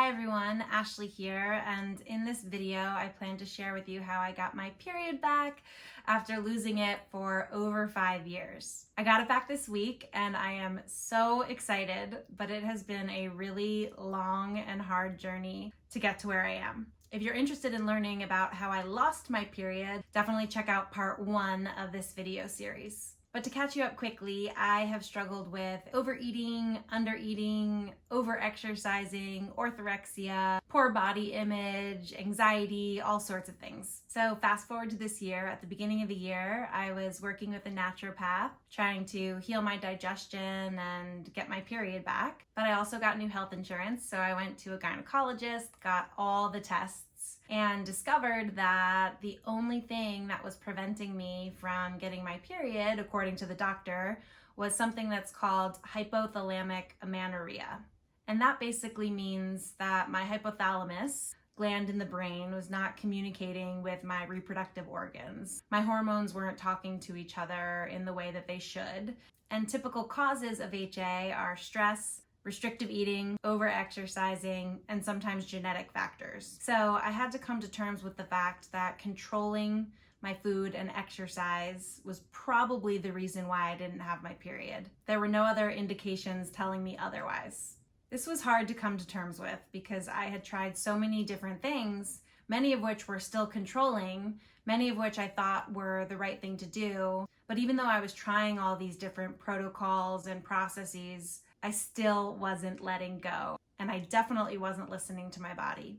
Hi everyone, Ashley here, and in this video I plan to share with you how I got my period back after losing it for over 5 years. I got it back this week and I am so excited, but it has been a really long and hard journey to get to where I am. If you're interested in learning about how I lost my period, definitely check out part 1 of this video series. But to catch you up quickly, I have struggled with overeating, undereating, overexercising, orthorexia, poor body image, anxiety, all sorts of things. So fast forward to this year. At the beginning of the year, I was working with a naturopath, trying to heal my digestion and get my period back. But I also got new health insurance, so I went to a gynecologist, got all the tests, and discovered that the only thing that was preventing me from getting my period, according to the doctor, was something that's called hypothalamic amenorrhea. And that basically means that my hypothalamus gland in the brain was not communicating with my reproductive organs. My hormones weren't talking to each other in the way that they should. And typical causes of HA are stress, restrictive eating, overexercising, and sometimes genetic factors. So I had to come to terms with the fact that controlling my food and exercise was probably the reason why I didn't have my period. There were no other indications telling me otherwise. This was hard to come to terms with because I had tried so many different things, many of which were still controlling, many of which I thought were the right thing to do. But even though I was trying all these different protocols and processes, I still wasn't letting go, and I definitely wasn't listening to my body.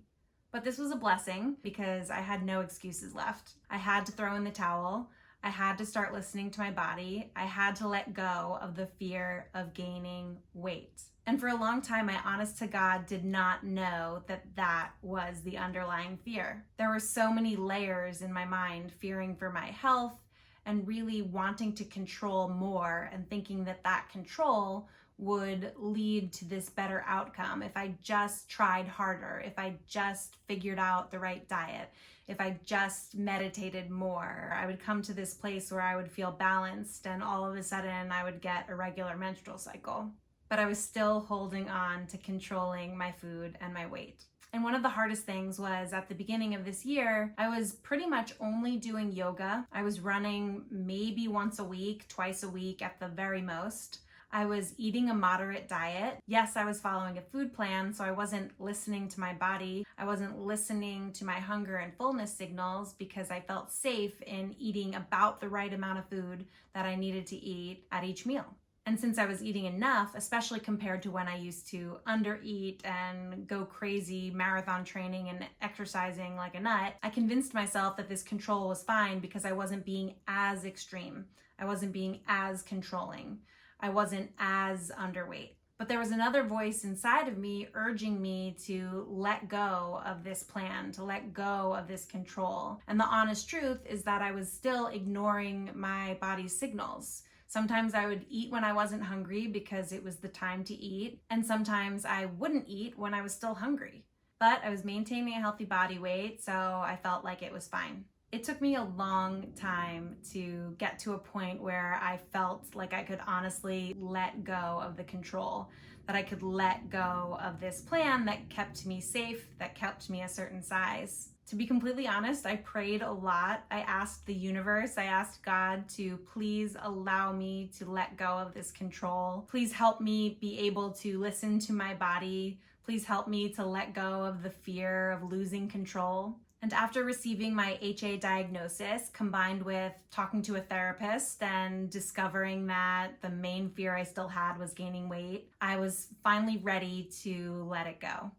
But this was a blessing because I had no excuses left. I had to throw in the towel. I had to start listening to my body. I had to let go of the fear of gaining weight. And for a long time, I honest to God did not know that that was the underlying fear. There were so many layers in my mind, fearing for my health and really wanting to control more and thinking that that control would lead to this better outcome if I just tried harder, if I just figured out the right diet, if I just meditated more. I would come to this place where I would feel balanced and all of a sudden I would get a regular menstrual cycle. But I was still holding on to controlling my food and my weight. And one of the hardest things was at the beginning of this year, I was pretty much only doing yoga. I was running maybe once a week, twice a week at the very most. I was eating a moderate diet. Yes, I was following a food plan, so I wasn't listening to my body. I wasn't listening to my hunger and fullness signals because I felt safe in eating about the right amount of food that I needed to eat at each meal. And since I was eating enough, especially compared to when I used to undereat and go crazy marathon training and exercising like a nut, I convinced myself that this control was fine because I wasn't being as extreme. I wasn't being as controlling. I wasn't as underweight. But there was another voice inside of me urging me to let go of this plan, to let go of this control. And the honest truth is that I was still ignoring my body's signals. Sometimes I would eat when I wasn't hungry because it was the time to eat, and sometimes I wouldn't eat when I was still hungry. But I was maintaining a healthy body weight, so I felt like it was fine. It took me a long time to get to a point where I felt like I could honestly let go of the control, that I could let go of this plan that kept me safe, that kept me a certain size. To be completely honest, I prayed a lot. I asked the universe, I asked God to please allow me to let go of this control. Please help me be able to listen to my body. Please help me to let go of the fear of losing control. And after receiving my HA diagnosis, combined with talking to a therapist and discovering that the main fear I still had was gaining weight, I was finally ready to let it go.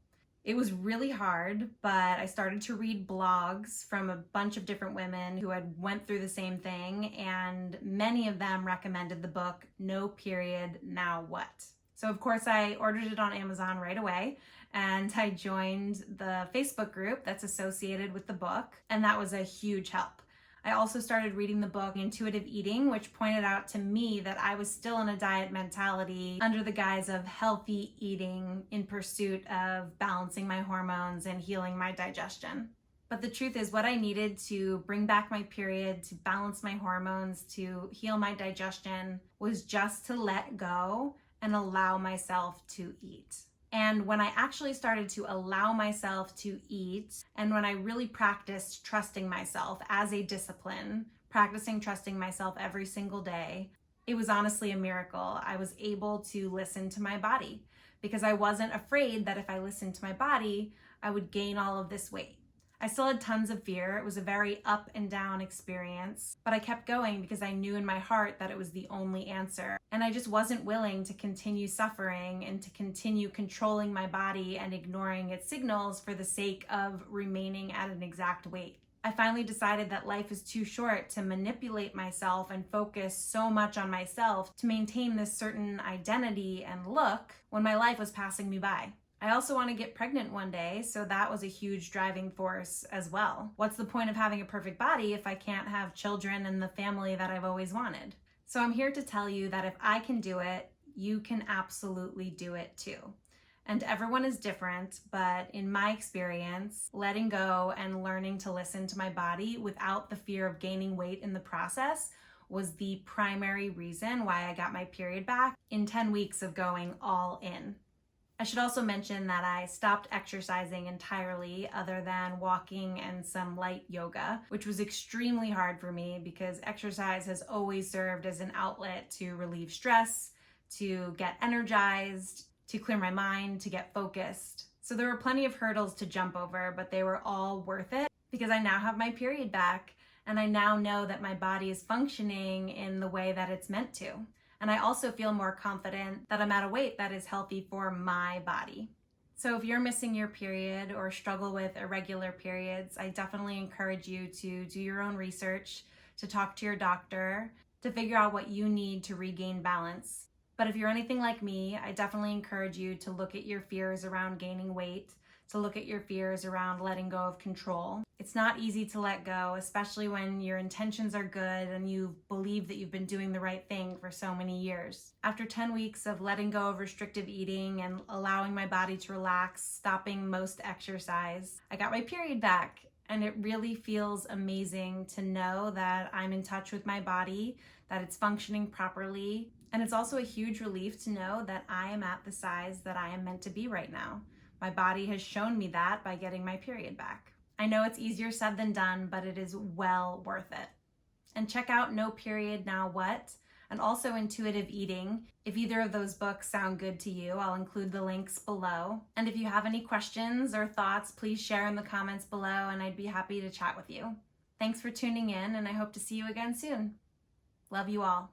It was really hard, but I started to read blogs from a bunch of different women who had went through the same thing, and many of them recommended the book, No Period, Now What? So of course I ordered it on Amazon right away, and I joined the Facebook group that's associated with the book, and that was a huge help. I also started reading the book Intuitive Eating, which pointed out to me that I was still in a diet mentality under the guise of healthy eating in pursuit of balancing my hormones and healing my digestion. But the truth is, what I needed to bring back my period, to balance my hormones, to heal my digestion, was just to let go and allow myself to eat. And when I actually started to allow myself to eat, and when I really practiced trusting myself as a discipline, practicing trusting myself every single day, it was honestly a miracle. I was able to listen to my body because I wasn't afraid that if I listened to my body, I would gain all of this weight. I still had tons of fear. It was a very up and down experience, but I kept going because I knew in my heart that it was the only answer. And I just wasn't willing to continue suffering and to continue controlling my body and ignoring its signals for the sake of remaining at an exact weight. I finally decided that life is too short to manipulate myself and focus so much on myself to maintain this certain identity and look when my life was passing me by. I also want to get pregnant one day, so that was a huge driving force as well. What's the point of having a perfect body if I can't have children and the family that I've always wanted? So I'm here to tell you that if I can do it, you can absolutely do it too. And everyone is different, but in my experience, letting go and learning to listen to my body without the fear of gaining weight in the process was the primary reason why I got my period back in 10 weeks of going all in. I should also mention that I stopped exercising entirely other than walking and some light yoga, which was extremely hard for me because exercise has always served as an outlet to relieve stress, to get energized, to clear my mind, to get focused. So there were plenty of hurdles to jump over, but they were all worth it because I now have my period back and I now know that my body is functioning in the way that it's meant to. And I also feel more confident that I'm at a weight that is healthy for my body. So if you're missing your period or struggle with irregular periods, I definitely encourage you to do your own research, to talk to your doctor, to figure out what you need to regain balance. But if you're anything like me, I definitely encourage you to look at your fears around gaining weight, to look at your fears around letting go of control. It's not easy to let go, especially when your intentions are good and you believe that you've been doing the right thing for so many years. After 10 weeks of letting go of restrictive eating and allowing my body to relax, stopping most exercise, I got my period back. And it really feels amazing to know that I'm in touch with my body, that it's functioning properly. And it's also a huge relief to know that I am at the size that I am meant to be right now. My body has shown me that by getting my period back. I know it's easier said than done, but it is well worth it. And check out No Period Now What, and also Intuitive Eating. If either of those books sound good to you, I'll include the links below. And if you have any questions or thoughts, please share in the comments below and I'd be happy to chat with you. Thanks for tuning in and I hope to see you again soon. Love you all.